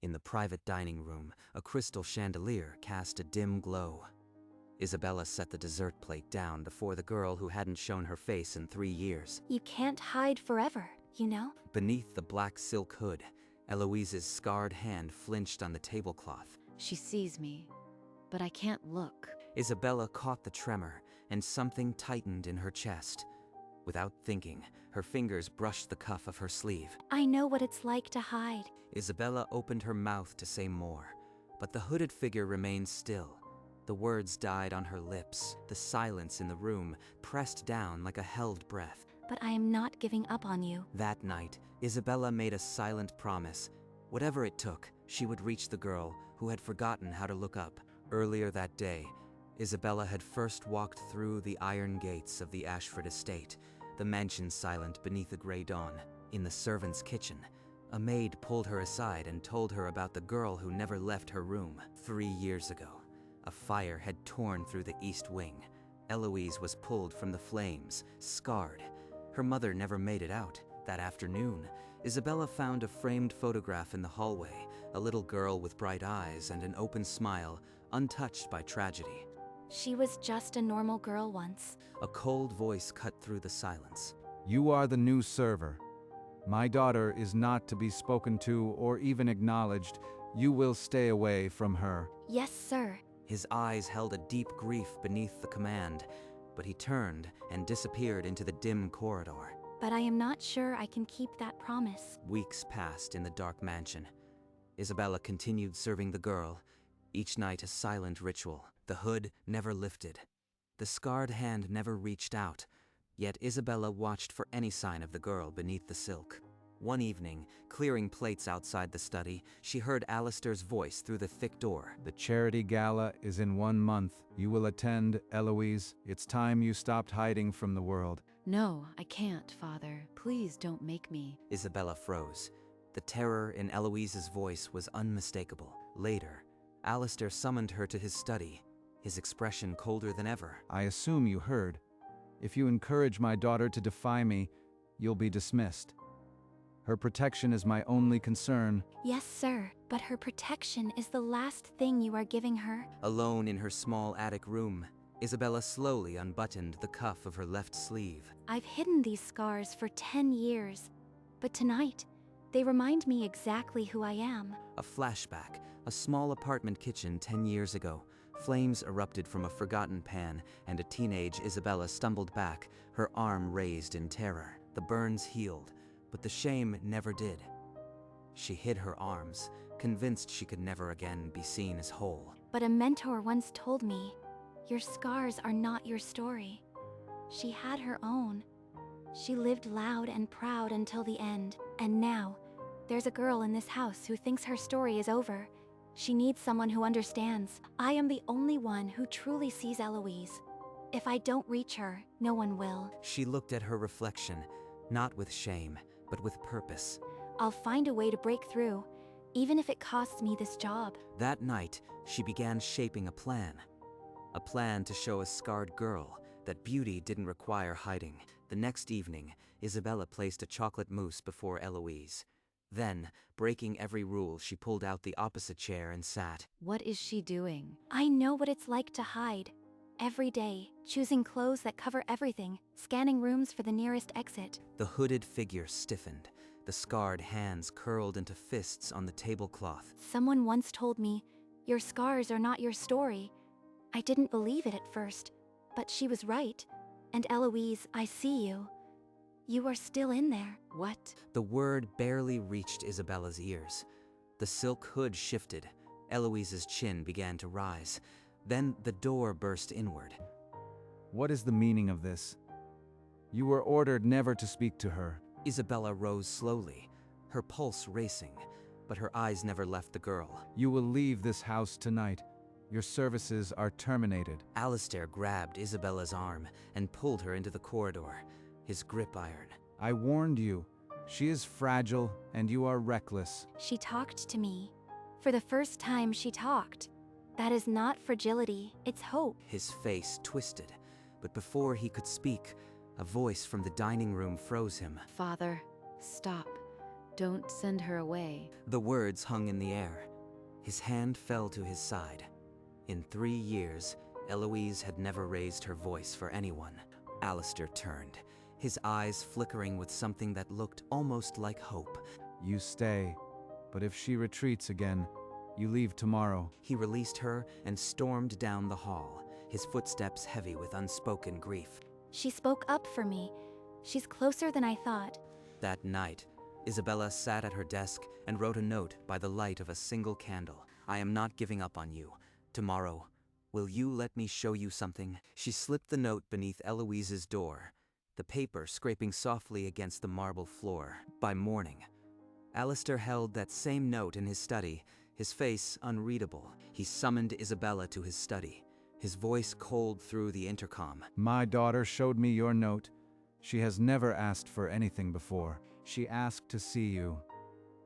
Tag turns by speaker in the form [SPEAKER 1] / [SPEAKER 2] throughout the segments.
[SPEAKER 1] In the private dining room, a crystal chandelier cast a dim glow. Isabella set the dessert plate down before the girl who hadn't shown her face in 3 years.
[SPEAKER 2] You can't hide forever, you know?
[SPEAKER 1] Beneath the black silk hood, Eloise's scarred hand flinched on the tablecloth.
[SPEAKER 3] She sees me, but I can't look.
[SPEAKER 1] Isabella caught the tremor, and something tightened in her chest. Without thinking, her fingers brushed the cuff of her sleeve.
[SPEAKER 2] I know what it's like to hide.
[SPEAKER 1] Isabella opened her mouth to say more, but the hooded figure remained still. The words died on her lips, the silence in the room pressed down like a held breath.
[SPEAKER 2] But I am not giving up on you.
[SPEAKER 1] That night, Isabella made a silent promise. Whatever it took, she would reach the girl who had forgotten how to look up. Earlier that day, Isabella had first walked through the iron gates of the Ashford estate, the mansion silent beneath a gray dawn. In the servants' kitchen, a maid pulled her aside and told her about the girl who never left her room. 3 years ago, a fire had torn through the east wing. Eloise was pulled from the flames, scarred. Her mother never made it out. That afternoon, Isabella found a framed photograph in the hallway, a little girl with bright eyes and an open smile, untouched by tragedy.
[SPEAKER 2] She was just a normal girl once.
[SPEAKER 1] A cold voice cut through the silence.
[SPEAKER 4] You are the new server. My daughter is not to be spoken to or even acknowledged. You will stay away from her.
[SPEAKER 2] Yes, sir.
[SPEAKER 1] His eyes held a deep grief beneath the command, but he turned and disappeared into the dim corridor.
[SPEAKER 2] But I am not sure I can keep that promise.
[SPEAKER 1] Weeks passed in the dark mansion. Isabella continued serving the girl, each night a silent ritual. The hood never lifted. The scarred hand never reached out, yet Isabella watched for any sign of the girl beneath the silk. One evening, clearing plates outside the study, she heard Alistair's voice through the thick door.
[SPEAKER 4] The charity gala is in 1 month. You will attend, Eloise. It's time you stopped hiding from the world.
[SPEAKER 3] No, I can't, Father. Please don't make me.
[SPEAKER 1] Isabella froze. The terror in Eloise's voice was unmistakable. Later, Alistair summoned her to his study, his expression colder than ever.
[SPEAKER 4] I assume you heard. If you encourage my daughter to defy me, you'll be dismissed. Her protection is my only concern.
[SPEAKER 2] Yes, sir, but her protection is the last thing you are giving her.
[SPEAKER 1] Alone in her small attic room, Isabella slowly unbuttoned the cuff of her left sleeve.
[SPEAKER 2] I've hidden these scars for 10 years, but tonight, they remind me exactly who I am.
[SPEAKER 1] A flashback, a small apartment kitchen 10 years ago. Flames erupted from a forgotten pan, and a teenage Isabella stumbled back, her arm raised in terror. The burns healed, but the shame never did. She hid her arms, convinced she could never again be seen as whole.
[SPEAKER 2] But a mentor once told me, your scars are not your story. She had her own. She lived loud and proud until the end, and now, there's a girl in this house who thinks her story is over. She needs someone who understands. I am the only one who truly sees Eloise. If I don't reach her, no one will.
[SPEAKER 1] She looked at her reflection, not with shame, but with purpose.
[SPEAKER 2] I'll find a way to break through, even if it costs me this job.
[SPEAKER 1] That night, she began shaping a plan. A plan to show a scarred girl that beauty didn't require hiding. The next evening, Isabella placed a chocolate mousse before Eloise. Then, breaking every rule, she pulled out the opposite chair and sat.
[SPEAKER 3] What is she doing?
[SPEAKER 2] I know what it's like to hide. Every day, choosing clothes that cover everything, scanning rooms for the nearest exit.
[SPEAKER 1] The hooded figure stiffened. The scarred hands curled into fists on the tablecloth.
[SPEAKER 2] Someone once told me, your scars are not your story. I didn't believe it at first, but she was right. And Eloise, I see you. You are still in there.
[SPEAKER 3] What?
[SPEAKER 1] The word barely reached Isabella's ears. The silk hood shifted. Eloise's chin began to rise. Then the door burst inward.
[SPEAKER 4] What is the meaning of this? You were ordered never to speak to her.
[SPEAKER 1] Isabella rose slowly, her pulse racing, but her eyes never left the girl.
[SPEAKER 4] You will leave this house tonight. Your services are terminated.
[SPEAKER 1] Alistair grabbed Isabella's arm and pulled her into the corridor, his grip iron.
[SPEAKER 4] I warned you. She is fragile, and you are reckless.
[SPEAKER 2] She talked to me. For the first time, she talked. That is not fragility, it's hope.
[SPEAKER 1] His face twisted, but before he could speak, a voice from the dining room froze him.
[SPEAKER 3] Father, stop. Don't send her away.
[SPEAKER 1] The words hung in the air. His hand fell to his side. In 3 years, Eloise had never raised her voice for anyone. Alistair turned, his eyes flickering with something that looked almost like hope.
[SPEAKER 4] You stay, but if she retreats again, you leave tomorrow.
[SPEAKER 1] He released her and stormed down the hall, his footsteps heavy with unspoken grief.
[SPEAKER 2] She spoke up for me. She's closer than I thought.
[SPEAKER 1] That night, Isabella sat at her desk and wrote a note by the light of a single candle. I am not giving up on you. Tomorrow, will you let me show you something? She slipped the note beneath Eloise's door, the paper scraping softly against the marble floor. By morning, Alistair held that same note in his study, his face unreadable. He summoned Isabella to his study, his voice cold through the intercom.
[SPEAKER 4] My daughter showed me your note. She has never asked for anything before. She asked to see you.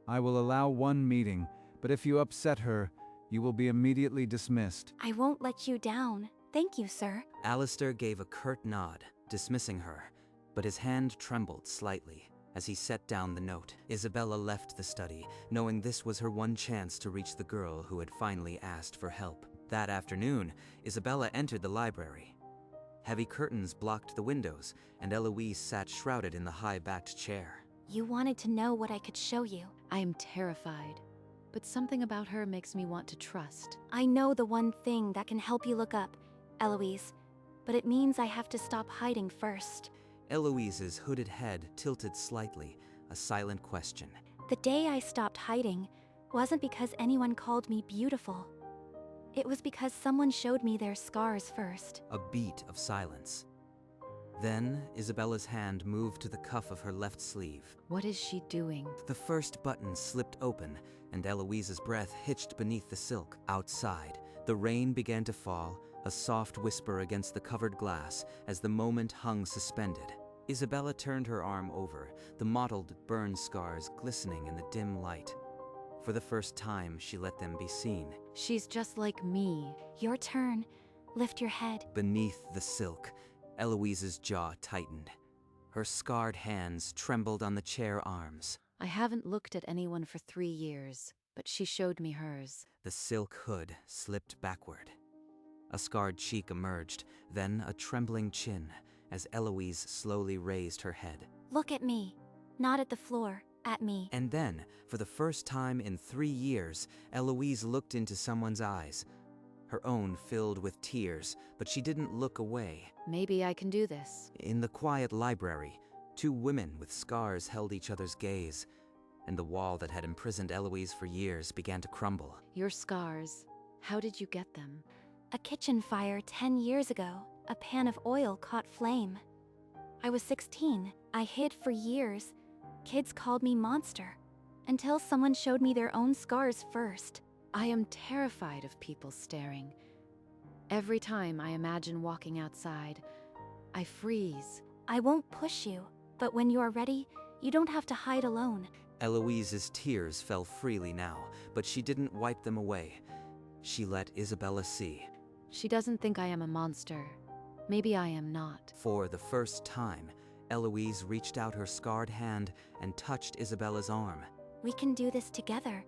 [SPEAKER 4] I will allow one meeting, but if you upset her, you will be immediately dismissed.
[SPEAKER 2] I won't let you down. Thank you, sir.
[SPEAKER 1] Alistair gave a curt nod, dismissing her, but his hand trembled slightly as he set down the note. Isabella left the study, knowing this was her one chance to reach the girl who had finally asked for help. That afternoon, Isabella entered the library. Heavy curtains blocked the windows, and Eloise sat shrouded in the high-backed chair.
[SPEAKER 2] You wanted to know what I could show you.
[SPEAKER 3] I am terrified, but something about her makes me want to trust.
[SPEAKER 2] I know the one thing that can help you look up, Eloise, but it means I have to stop hiding first.
[SPEAKER 1] Eloise's hooded head tilted slightly, a silent question.
[SPEAKER 2] The day I stopped hiding wasn't because anyone called me beautiful. It was because someone showed me their scars first.
[SPEAKER 1] A beat of silence. Then, Isabella's hand moved to the cuff of her left sleeve.
[SPEAKER 3] What is she doing?
[SPEAKER 1] The first button slipped open, and Eloise's breath hitched beneath the silk. Outside, the rain began to fall, a soft whisper against the covered glass as the moment hung suspended. Isabella turned her arm over, the mottled burn scars glistening in the dim light. For the first time, she let them be seen.
[SPEAKER 3] She's just like me.
[SPEAKER 2] Your turn. Lift your head.
[SPEAKER 1] Beneath the silk, Eloise's jaw tightened. Her scarred hands trembled on the chair arms.
[SPEAKER 3] I haven't looked at anyone for 3 years, but she showed me hers.
[SPEAKER 1] The silk hood slipped backward. A scarred cheek emerged, then a trembling chin, as Eloise slowly raised her head.
[SPEAKER 2] Look at me. Not at the floor. At me.
[SPEAKER 1] And then, for the first time in 3 years, Eloise looked into someone's eyes. Her own filled with tears, but she didn't look away.
[SPEAKER 3] Maybe I can do this.
[SPEAKER 1] In the quiet library, 2 women with scars held each other's gaze, and the wall that had imprisoned Eloise for years began to crumble.
[SPEAKER 3] Your scars, how did you get them?
[SPEAKER 2] A kitchen fire 10 years ago. A pan of oil caught flame. I was 16. I hid for years. Kids called me monster, until someone showed me their own scars first.
[SPEAKER 3] I am terrified of people staring. Every time I imagine walking outside, I freeze.
[SPEAKER 2] I won't push you, but when you are ready, you don't have to hide alone.
[SPEAKER 1] Eloise's tears fell freely now, but she didn't wipe them away. She let Isabella see.
[SPEAKER 3] She doesn't think I am a monster. Maybe I am not.
[SPEAKER 1] For the first time, Eloise reached out her scarred hand and touched Isabella's arm.
[SPEAKER 2] We can do this together,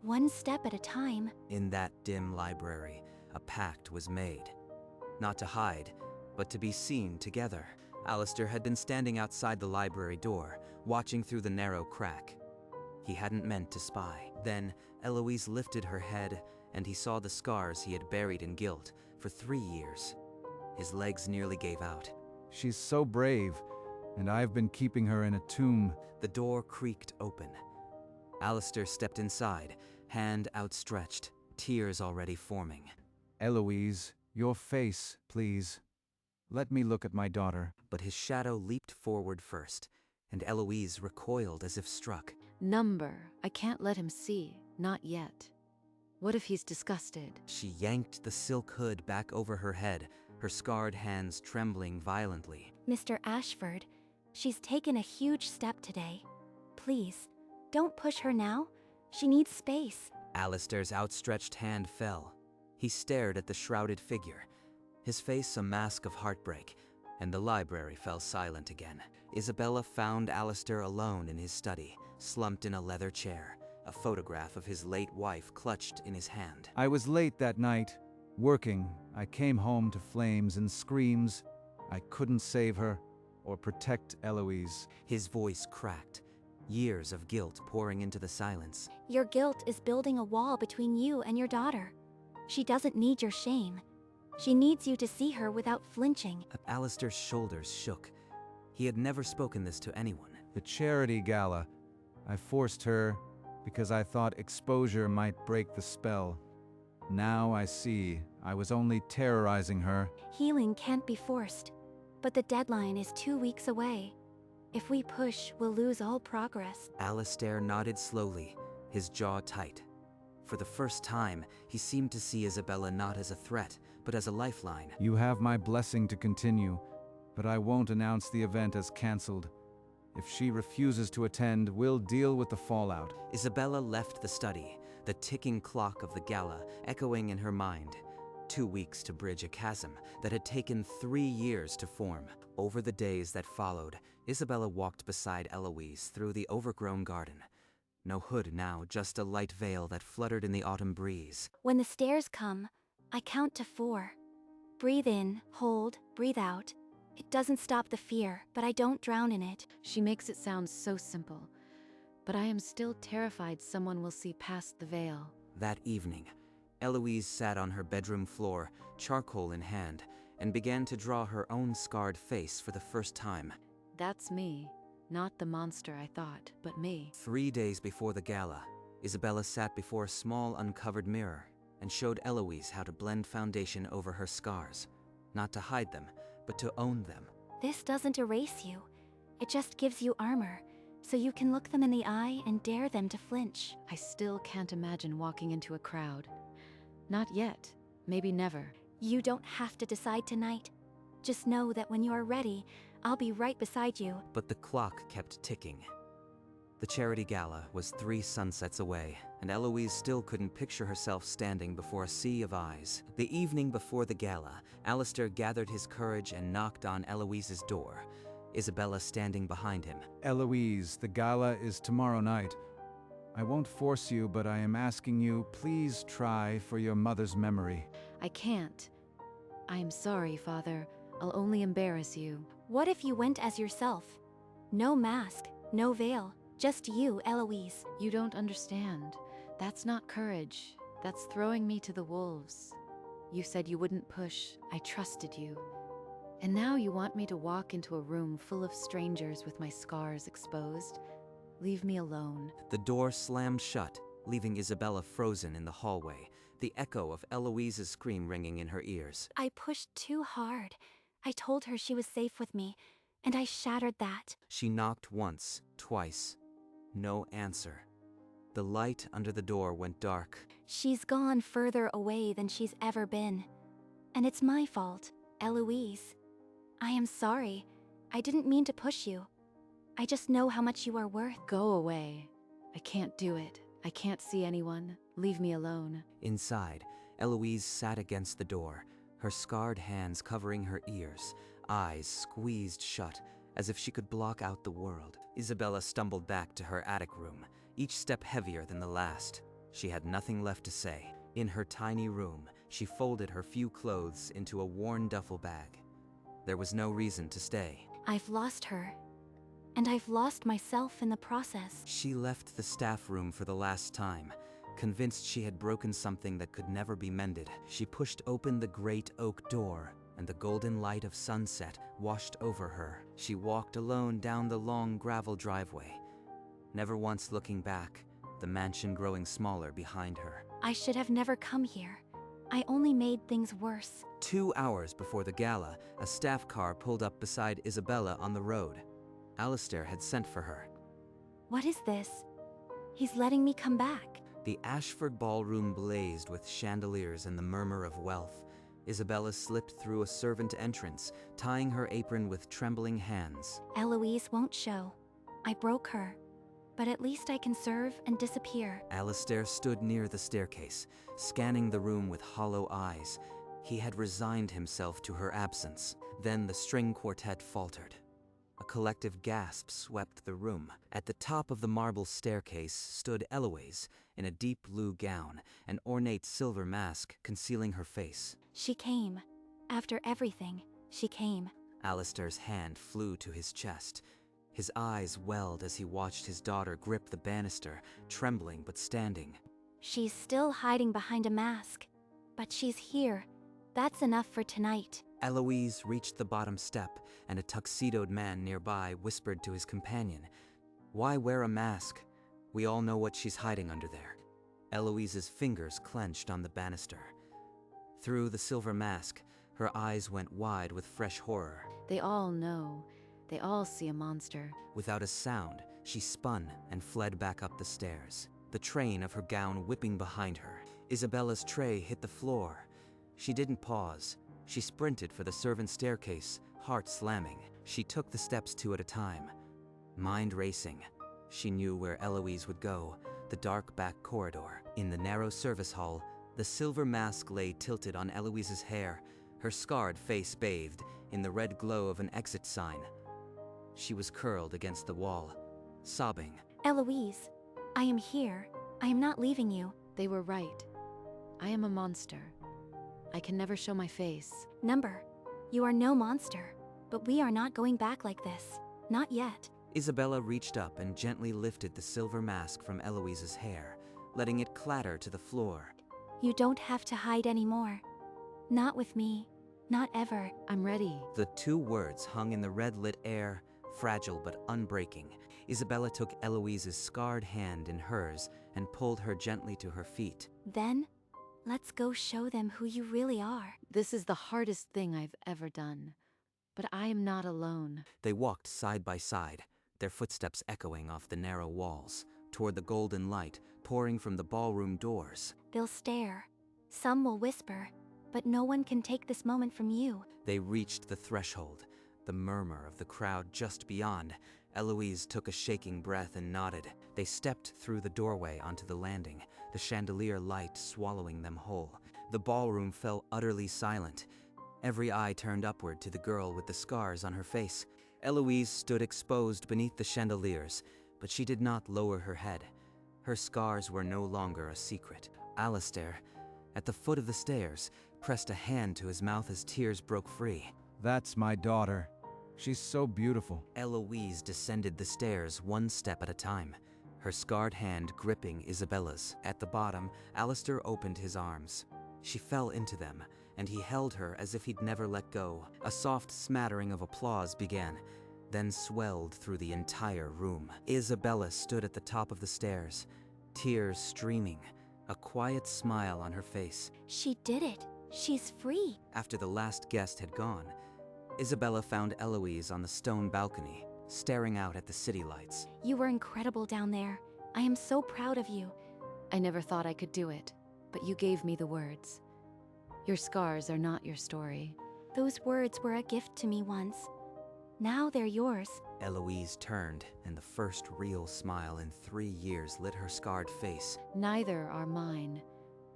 [SPEAKER 2] one step at a time.
[SPEAKER 1] In that dim library, a pact was made. Not to hide, but to be seen together. Alistair had been standing outside the library door, watching through the narrow crack. He hadn't meant to spy. Then, Eloise lifted her head, and he saw the scars he had buried in guilt for 3 years. His legs nearly gave out.
[SPEAKER 4] She's so brave, and I've been keeping her in a tomb.
[SPEAKER 1] The door creaked open. Alistair stepped inside, hand outstretched, tears already forming.
[SPEAKER 4] Eloise, your face, please. Let me look at my daughter.
[SPEAKER 1] But his shadow leaped forward first, and Eloise recoiled as if struck.
[SPEAKER 3] Number, I can't let him see. Not yet. What if he's disgusted?
[SPEAKER 1] She yanked the silk hood back over her head, her scarred hands trembling violently.
[SPEAKER 2] Mr. Ashford, she's taken a huge step today. Please, don't push her now. She needs space.
[SPEAKER 1] Alistair's outstretched hand fell. He stared at the shrouded figure, his face a mask of heartbreak, and the library fell silent again. Isabella found Alistair alone in his study, slumped in a leather chair, a photograph of his late wife clutched in his hand.
[SPEAKER 4] I was late that night, working. I came home to flames and screams. I couldn't save her or protect Eloise.
[SPEAKER 1] His voice cracked, years of guilt pouring into the silence.
[SPEAKER 2] Your guilt is building a wall between you and your daughter. She doesn't need your shame. She needs you to see her without flinching.
[SPEAKER 1] Alistair's shoulders shook. He had never spoken this to anyone.
[SPEAKER 4] The charity gala. I forced her because I thought exposure might break the spell. Now I see I was only terrorizing her.
[SPEAKER 2] Healing can't be forced, but the deadline is 2 weeks away. If we push, we'll lose all progress.
[SPEAKER 1] Alistair nodded slowly, his jaw tight. For the first time, he seemed to see Isabella not as a threat, but as a lifeline.
[SPEAKER 4] You have my blessing to continue, but I won't announce the event as cancelled. If she refuses to attend, we'll deal with the fallout.
[SPEAKER 1] Isabella left the study, the ticking clock of the gala echoing in her mind. 2 weeks to bridge a chasm that had taken 3 years to form. Over the days that followed, Isabella walked beside Eloise through the overgrown garden. No hood now, just a light veil that fluttered in the autumn breeze.
[SPEAKER 2] When the stairs come, I count to 4. Breathe in, hold, breathe out. It doesn't stop the fear, but I don't drown in it.
[SPEAKER 3] She makes it sound so simple, but I am still terrified someone will see past the veil.
[SPEAKER 1] That evening, Eloise sat on her bedroom floor, charcoal in hand, and began to draw her own scarred face for the first time.
[SPEAKER 3] That's me. Not the monster I thought, but me.
[SPEAKER 1] 3 days before the gala, Isabella sat before a small uncovered mirror and showed Eloise how to blend foundation over her scars. Not to hide them, but to own them.
[SPEAKER 2] This doesn't erase you. It just gives you armor, so you can look them in the eye and dare them to flinch.
[SPEAKER 3] I still can't imagine walking into a crowd. Not yet. Maybe never.
[SPEAKER 2] You don't have to decide tonight. Just know that when you are ready, I'll be right beside you.
[SPEAKER 1] But the clock kept ticking. The charity gala was 3 sunsets away, and Eloise still couldn't picture herself standing before a sea of eyes. The evening before the gala, Alistair gathered his courage and knocked on Eloise's door, Isabella standing behind him.
[SPEAKER 4] Eloise, the gala is tomorrow night. I won't force you, but I am asking you, please try for your mother's memory.
[SPEAKER 3] I can't. I am sorry, Father. I'll only embarrass you.
[SPEAKER 2] What if you went as yourself? No mask, no veil, just you, Eloise.
[SPEAKER 3] You don't understand. That's not courage. That's throwing me to the wolves. You said you wouldn't push. I trusted you. And now you want me to walk into a room full of strangers with my scars exposed. Leave me alone.
[SPEAKER 1] The door slammed shut, leaving Isabella frozen in the hallway, the echo of Eloise's scream ringing in her ears.
[SPEAKER 2] I pushed too hard. I told her she was safe with me, and I shattered that.
[SPEAKER 1] She knocked once, twice. No answer. The light under the door went dark.
[SPEAKER 2] She's gone further away than she's ever been. And it's my fault, Eloise. I am sorry. I didn't mean to push you. I just know how much you are worth.
[SPEAKER 3] Go away. I can't do it. I can't see anyone. Leave me alone.
[SPEAKER 1] Inside, Eloise sat against the door, her scarred hands covering her ears, eyes squeezed shut, as if she could block out the world. Isabella stumbled back to her attic room, each step heavier than the last. She had nothing left to say. In her tiny room, she folded her few clothes into a worn duffel bag. There was no reason to stay.
[SPEAKER 2] I've lost her. And I've lost myself in the process.
[SPEAKER 1] She left the staff room for the last time, convinced she had broken something that could never be mended. She pushed open the great oak door, and the golden light of sunset washed over her. She walked alone down the long gravel driveway, never once looking back, the mansion growing smaller behind her.
[SPEAKER 2] I should have never come here. I only made things worse.
[SPEAKER 1] 2 hours before the gala, a staff car pulled up beside Isabella on the road. Alistair had sent for her.
[SPEAKER 2] What is this? He's letting me come back.
[SPEAKER 1] The Ashford ballroom blazed with chandeliers and the murmur of wealth. Isabella slipped through a servant entrance, tying her apron with trembling hands.
[SPEAKER 2] Eloise won't show. I broke her. But at least I can serve and disappear.
[SPEAKER 1] Alistair stood near the staircase, scanning the room with hollow eyes. He had resigned himself to her absence. Then the string quartet faltered. A collective gasp swept the room. At the top of the marble staircase stood Eloise, in a deep blue gown, an ornate silver mask concealing her face.
[SPEAKER 2] She came. After everything, she came.
[SPEAKER 1] Alistair's hand flew to his chest. His eyes welled as he watched his daughter grip the banister, trembling but standing.
[SPEAKER 2] She's still hiding behind a mask, but she's here. That's enough for tonight.
[SPEAKER 1] Eloise reached the bottom step, and a tuxedoed man nearby whispered to his companion, "Why wear a mask? We all know what she's hiding under there." Eloise's fingers clenched on the banister. Through the silver mask, her eyes went wide with fresh horror.
[SPEAKER 3] They all know. They all see a monster.
[SPEAKER 1] Without a sound, she spun and fled back up the stairs, the train of her gown whipping behind her. Isabella's tray hit the floor. She didn't pause. She sprinted for the servants' staircase, heart slamming. She took the steps two at a time, mind racing. She knew where Eloise would go, the dark back corridor. In the narrow service hall, the silver mask lay tilted on Eloise's hair, her scarred face bathed in the red glow of an exit sign. She was curled against the wall, sobbing.
[SPEAKER 2] Eloise, I am here. I am not leaving you.
[SPEAKER 3] They were right. I am a monster. I can never show my face.
[SPEAKER 2] Number, you are no monster, but we are not going back like this. Not yet.
[SPEAKER 1] Isabella reached up and gently lifted the silver mask from Eloise's hair, letting it clatter to the floor.
[SPEAKER 2] You don't have to hide anymore. Not with me. Not ever.
[SPEAKER 3] I'm ready.
[SPEAKER 1] The two words hung in the red-lit air, fragile but unbreaking. Isabella took Eloise's scarred hand in hers and pulled her gently to her feet.
[SPEAKER 2] Then, let's go show them who you really are.
[SPEAKER 3] This is the hardest thing I've ever done. But I am not alone.
[SPEAKER 1] They walked side by side, their footsteps echoing off the narrow walls, toward the golden light pouring from the ballroom doors.
[SPEAKER 2] They'll stare. Some will whisper, but no one can take this moment from you.
[SPEAKER 1] They reached the threshold, the murmur of the crowd just beyond. Eloise took a shaking breath and nodded. They stepped through the doorway onto the landing, the chandelier light swallowing them whole. The ballroom fell utterly silent. Every eye turned upward to the girl with the scars on her face. Eloise stood exposed beneath the chandeliers, but she did not lower her head. Her scars were no longer a secret. Alistair, at the foot of the stairs, pressed a hand to his mouth as tears broke free.
[SPEAKER 4] That's my daughter. She's so beautiful.
[SPEAKER 1] Eloise descended the stairs one step at a time, her scarred hand gripping Isabella's. At the bottom, Alistair opened his arms. She fell into them, and he held her as if he'd never let go. A soft smattering of applause began, then swelled through the entire room. Isabella stood at the top of the stairs, tears streaming, a quiet smile on her face.
[SPEAKER 2] She did it. She's free.
[SPEAKER 1] After the last guest had gone, Isabella found Eloise on the stone balcony, staring out at the city lights.
[SPEAKER 2] You were incredible down there. I am so proud of you.
[SPEAKER 3] I never thought I could do it, but you gave me the words. Your scars are not your story.
[SPEAKER 2] Those words were a gift to me once. Now they're yours.
[SPEAKER 1] Eloise turned, and the first real smile in 3 years lit her scarred face.
[SPEAKER 3] Neither are mine.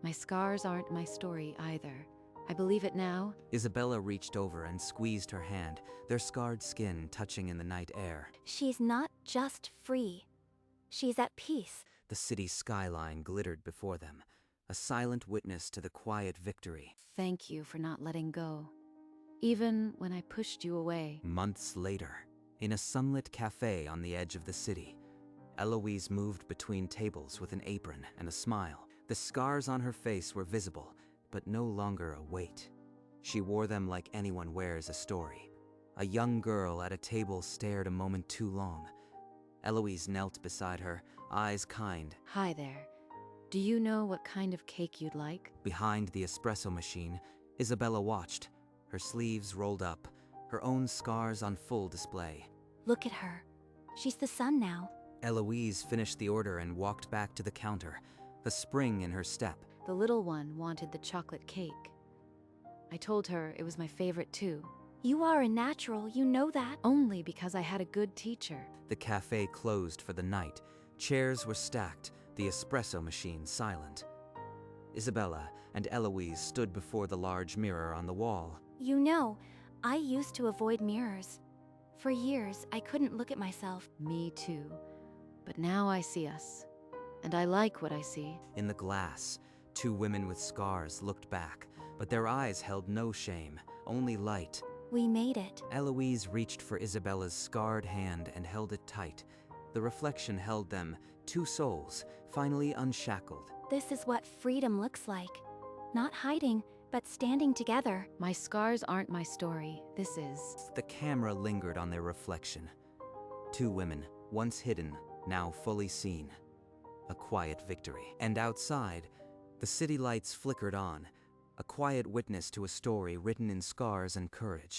[SPEAKER 3] My scars aren't my story either. I believe it now.
[SPEAKER 1] Isabella reached over and squeezed her hand, their scarred skin touching in the night air.
[SPEAKER 2] She's not just free. She's at peace.
[SPEAKER 1] The city skyline glittered before them, a silent witness to the quiet victory.
[SPEAKER 3] Thank you for not letting go. Even when I pushed you away.
[SPEAKER 1] Months later, in a sunlit cafe on the edge of the city, Eloise moved between tables with an apron and a smile. The scars on her face were visible, but no longer a weight. She wore them like anyone wears a story. A young girl at a table stared a moment too long. Eloise knelt beside her, eyes kind.
[SPEAKER 3] Hi there. Do you know what kind of cake you'd like?
[SPEAKER 1] Behind the espresso machine, Isabella watched, her sleeves rolled up, her own scars on full display.
[SPEAKER 2] Look at her. She's the sun now.
[SPEAKER 1] Eloise finished the order and walked back to the counter, the spring in her step.
[SPEAKER 3] The little one wanted the chocolate cake. I told her it was my favorite too.
[SPEAKER 2] You are a natural, you know that.
[SPEAKER 3] Only because I had a good teacher.
[SPEAKER 1] The cafe closed for the night. Chairs were stacked, the espresso machine silent. Isabella and Eloise stood before the large mirror on the wall.
[SPEAKER 2] You know, I used to avoid mirrors. For years, I couldn't look at myself.
[SPEAKER 3] Me too. But now I see us. And I like what I see.
[SPEAKER 1] In the glass, two women with scars looked back, but their eyes held no shame, only light.
[SPEAKER 2] We made it.
[SPEAKER 1] Eloise reached for Isabella's scarred hand and held it tight. The reflection held them, two souls, finally unshackled.
[SPEAKER 2] This is what freedom looks like. Not hiding, but standing together.
[SPEAKER 3] My scars aren't my story. This is.
[SPEAKER 1] The camera lingered on their reflection. Two women, once hidden, now fully seen. A quiet victory. And outside, the city lights flickered on, a quiet witness to a story written in scars and courage.